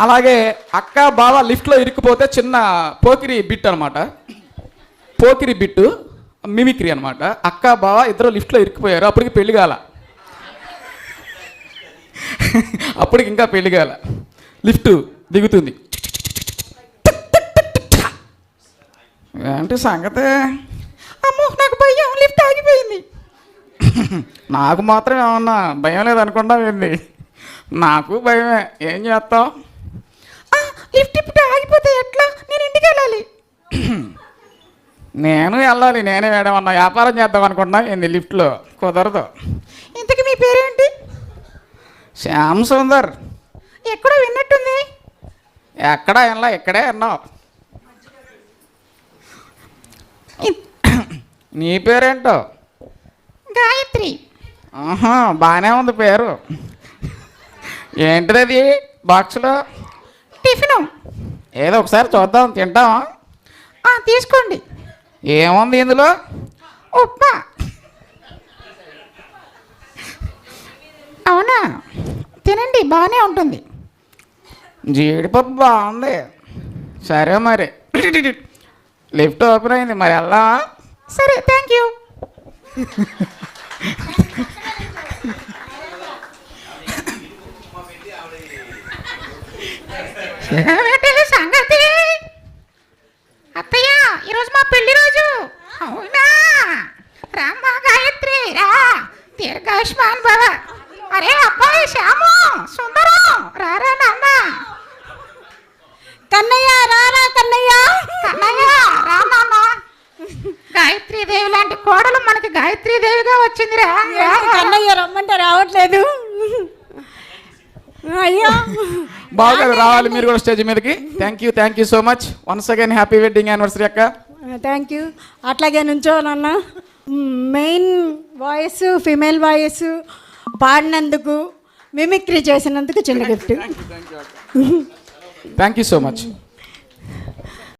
అలాగే అక్క బావ లిఫ్ట్లో ఇరుక్కుపోతే చిన్న పోకిరి బిట్ అనమాట. పోకిరి బిట్టు మిమిక్రీ అనమాట. అక్క బావ ఇద్దరు లిఫ్ట్లో ఇరుక్కుపోయారు. అప్పటికి పెళ్లి కాల. అప్పటికి ఇంకా పెళ్లి కాల. లిఫ్ట్ దిగుతుంది. ఏంటి సంగతే? అమ్మో నాకు భయం, లిఫ్ట్ ఆగిపోయింది. నాకు మాత్రం ఏమన్నా భయం లేదనుకుంటా ఏంది? నాకు భయమే. ఏం చేస్తావు? లిఫ్ట్ ఇప్పుడు ఆగిపోతే ఎట్లా? నేను ఇంటికి వెళ్ళాలి. నేను వెళ్ళాలి. నేనే వేడమన్నా వ్యాపారం చేద్దాం అనుకుంటున్నా ఏంది? లిఫ్ట్లో కుదరదు. ఇంతకీ మీ పేరేంటి? శ్యామ్ సుందర్. ఎక్కడో విన్నట్టుంది. ఎక్కడా వినలా, ఇక్కడే విన్నావు. నీ పేరేంటో? గాయత్రి. ఆహా, బాగానే ఉంది పేరు. ఏంటిది అది బాక్స్లో? టిఫిను. ఏదో ఒకసారి చూద్దాం, తింటామా? తీసుకోండి. ఏముంది ఇందులో? ఉప్మా. అవునా, తినండి, బాగానే ఉంటుంది. జీడిపప్పు బాగుంది. సరే మరి. లిఫ్ట్ ఓపెన్ అయింది, మరి వెళ్దామా? సరే, థ్యాంక్ యూ. సంగతి అత్తయ్య, ఈరోజు మా పెళ్లి రోజు. అవునా? రామ్మా గాయత్రి, రా. దీర్ఘాయుష్మాన్ భవ. అరే అబ్బాయి శ్యాము సుందరం, రారా నాన్న. కన్నయ్య, రారా కన్నయ్య. కన్నయ్య, రా నాన్న. గాయత్రీదేవి లాంటి కోడలు మనకి గాయత్రీదేవిగా వచ్చిందిరా. కన్నయ్య రమ్మంటే రావట్లేదు. అయ్యో, బాగా రావాలి మీరు కూడా స్టేజ్ మీదకి. Thank you so much. Once again happy wedding anniversary అక్క. Thank you. అట్లాగే నుంచో నాన్న. మెయిన్ వాయిస్, ఫిమేల్ వాయిస్ పాడినందుకు, మిమిక్రీ చేసినందుకు చిన్న gift. Thank you so much.